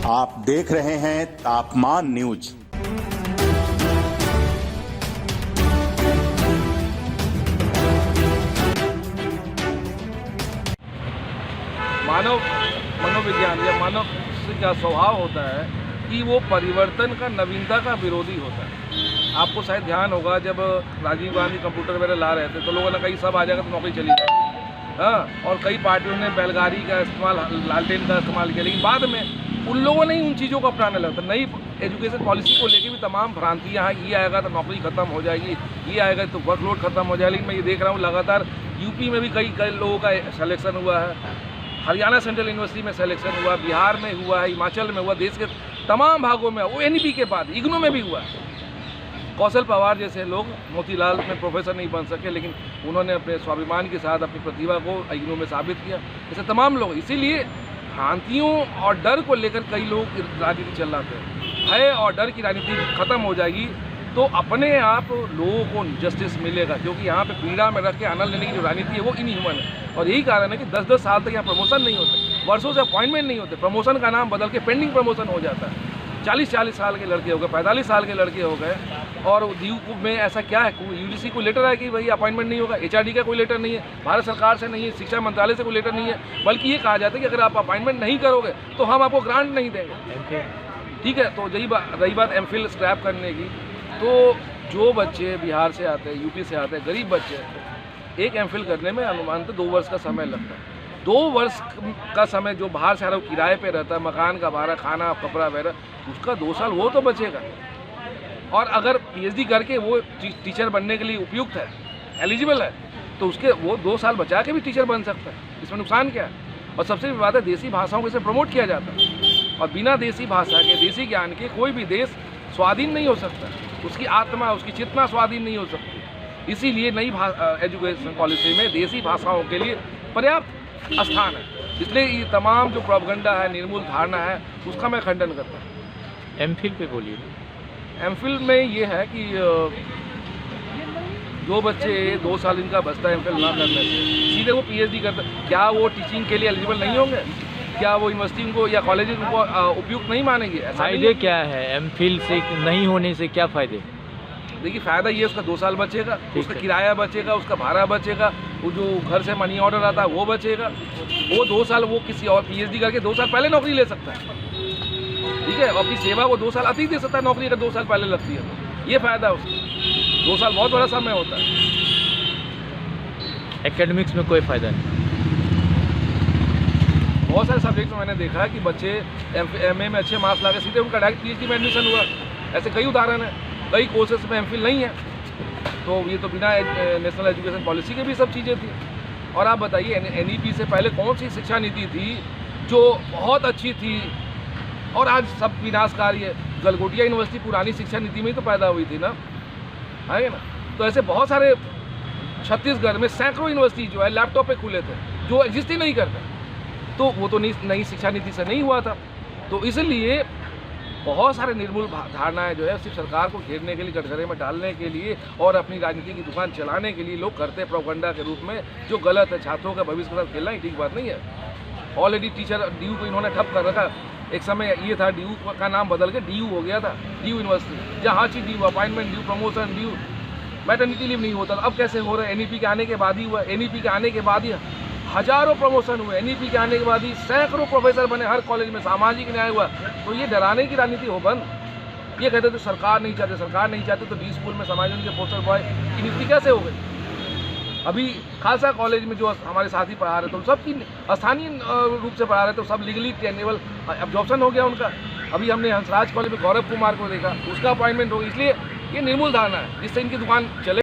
आप देख रहे हैं तापमान न्यूज। मानव मनोविज्ञान या मानव का स्वभाव होता है कि वो परिवर्तन का, नवीनता का विरोधी होता है। आपको शायद ध्यान होगा, जब राजीव गांधी कंप्यूटर वगैरह ला रहे थे तो लोगों ने कही सब आ जाएगा तो नौकरी चली जाएगी। हाँ, और कई पार्टियों ने बैलगाड़ी का इस्तेमाल, लालटेन का इस्तेमाल किया, लेकिन बाद में उन लोगों ने ही उन चीज़ों को अपनाने लगा। नई एजुकेशन पॉलिसी को लेकर भी तमाम भ्रांतियाँ हैं। ये आएगा तो नौकरी खत्म हो जाएगी, ये आएगा तो वर्कलोड खत्म हो जाएगा। लेकिन मैं ये देख रहा हूँ लगातार यूपी में भी कई लोगों का सिलेक्शन हुआ है, हरियाणा सेंट्रल यूनिवर्सिटी में सिलेक्शन हुआ, बिहार में हुआ है, हिमाचल में हुआ, देश के तमाम भागों में, वो एनईपी के बाद इग्नू में भी हुआ है। कौशल पवार जैसे लोग मोतीलाल में प्रोफेसर नहीं बन सके, लेकिन उन्होंने अपने स्वाभिमान के साथ अपनी प्रतिभा को इग्नू में साबित किया। ऐसे तमाम लोग, इसीलिए भ्रांतियों और डर को लेकर कई लोग राजनीति चल रहे हैं। भय और डर की राजनीति खत्म हो जाएगी तो अपने आप लोगों को जस्टिस मिलेगा, क्योंकि यहाँ पे पीड़ा में रख के आनंद लेने की जो राजनीति है वो इनह्यूमन है। और यही कारण है कि 10-10 साल तक यहाँ प्रमोशन नहीं होते, वर्षों से अपॉइंटमेंट नहीं होते, प्रमोशन का नाम बदल के पेंडिंग प्रमोशन हो जाता है। 40-40 साल के लड़के हो गए, 45 साल के लड़के हो गए। और डीयू में ऐसा क्या है, यूजीसी को लेटर है कि भाई अपॉइंटमेंट नहीं होगा, एचआरडी का कोई लेटर नहीं है, भारत सरकार से नहीं है, शिक्षा मंत्रालय से कोई लेटर नहीं है, बल्कि ये कहा जाता है कि अगर आप अपॉइंटमेंट नहीं करोगे तो हम आपको ग्रांट नहीं देंगे। ठीक है, तो यही रही बात एमफिल स्क्रैप करने की, तो जो बच्चे बिहार से आते हैं, यूपी से आते हैं, गरीब बच्चे, एक एमफिल करने में अनुमानतः 2 वर्ष का समय लगता है। 2 वर्ष का समय जो बाहर से आ रहा है, किराए पे रहता है, मकान का भाड़ा, खाना, कपड़ा वगैरह, उसका 2 साल वो तो बचेगा। और अगर पीएचडी करके वो टीचर बनने के लिए उपयुक्त है, एलिजिबल है, तो उसके वो 2 साल बचा के भी टीचर बन सकता है। इसमें नुकसान क्या है? और सबसे बड़ी बात है, देसी भाषाओं को इसे प्रमोट किया जाता है, और बिना देसी भाषा के, देसी ज्ञान के कोई भी देश स्वाधीन नहीं हो सकता, उसकी आत्मा, उसकी चेतना स्वाधीन नहीं हो सकती। इसीलिए नई एजुकेशन पॉलिसी में देसी भाषाओं के लिए पर्याप्त स्थान है। इसलिए ये तमाम जो प्रोपगंडा है, निर्मूल धारणा है, उसका मैं खंडन करता हूँ। एमफिल पे बोलिए। एमफिल में ये है कि जो बच्चे 2 साल इनका बचता है एमफिल ना करने से, सीधे वो पीएचडी करते, क्या वो टीचिंग के लिए एलिजिबल नहीं होंगे? क्या वो यूनिवर्सिटी को या कॉलेज को उपयुक्त नहीं मानेंगे? फायदे क्या है एमफिल से नहीं होने से? क्या फायदे? देखिए, फ़ायदा ये, उसका 2 साल बचेगा, उसका किराया बचेगा, उसका भाड़ा बचेगा, वो जो घर से मनी ऑर्डर आता है वो बचेगा। वो 2 साल वो किसी और पीएचडी करके 2 साल पहले नौकरी ले सकता है। ठीक है, और अपनी सेवा वो 2 साल अति दे सकता है, नौकरी अगर 2 साल पहले लगती है तो ये फ़ायदा है उसका। 2 साल बहुत बड़ा समय होता है। एकेडमिक्स में कोई फ़ायदा नहीं। बहुत सारे सब्जेक्ट में मैंने देखा है कि बच्चे एमए में अच्छे मार्क्स ला के सीधे उनका डायरेक्ट पीएचडी में एडमिशन हुआ। ऐसे कई उदाहरण हैं। कई कोर्सेज में एमफिल नहीं है, तो ये तो बिना नेशनल एजुकेशन पॉलिसी के भी सब चीज़ें थी। और आप बताइए, एनईपी से पहले कौन सी शिक्षा नीति थी जो बहुत अच्छी थी और आज सब विनाशकारी है? गलगोटिया यूनिवर्सिटी पुरानी शिक्षा नीति में ही तो पैदा हुई थी ना, है ना? तो ऐसे बहुत सारे छत्तीसगढ़ में सैकड़ों यूनिवर्सिटी जो है लैपटॉप पे खुले थे, जो एग्जिस्ट ही नहीं करते, तो वो तो नई शिक्षा नीति से नहीं हुआ था। तो इसलिए बहुत सारे निर्मूल धारणाएं जो है सिर्फ सरकार को घेरने के लिए, कटघरे में डालने के लिए और अपनी राजनीति की दुकान चलाने के लिए लोग करते हैं, प्रोपगंडा के रूप में, जो गलत है। छात्रों का भविष्य के साथ खेलना ही ठीक बात नहीं है। ऑलरेडी टीचर डीयू को इन्होंने ठप कर रखा। एक समय ये था, डीयू का नाम बदल के डीयू हो गया था, डीयू यूनिवर्सिटी, जहाँ हर चीज़ due, appointment due, promotion due, maternity leave नहीं होता था। अब कैसे हो रहा है? एनईपी के आने के बाद ही हुआ। एनईपी के आने के बाद ही हजारों प्रमोशन हुए, एनईपी के आने के बाद ही सैकड़ों प्रोफेसर बने, हर कॉलेज में सामाजिक न्याय हुआ। तो ये डराने की राजनीति हो बंद। ये कहते थे सरकार नहीं चाहते, सरकार नहीं चाहते, तो डी स्कूल में समाज के पोस्टर बॉय की नियुक्ति कैसे हो गई? अभी खालसा कॉलेज में जो हमारे साथी पढ़ा रहे थे, तो सबकी स्थानीय रूप से पढ़ा रहे थे, तो सब लीगली टेनेबल एब्जॉर्प्शन हो गया उनका। अभी हमने हंसराज कॉलेज में गौरव कुमार को देखा, उसका अपॉइंटमेंट हो गया। इसलिए ये निर्मूल धारणा है जिससे इनकी दुकान चले।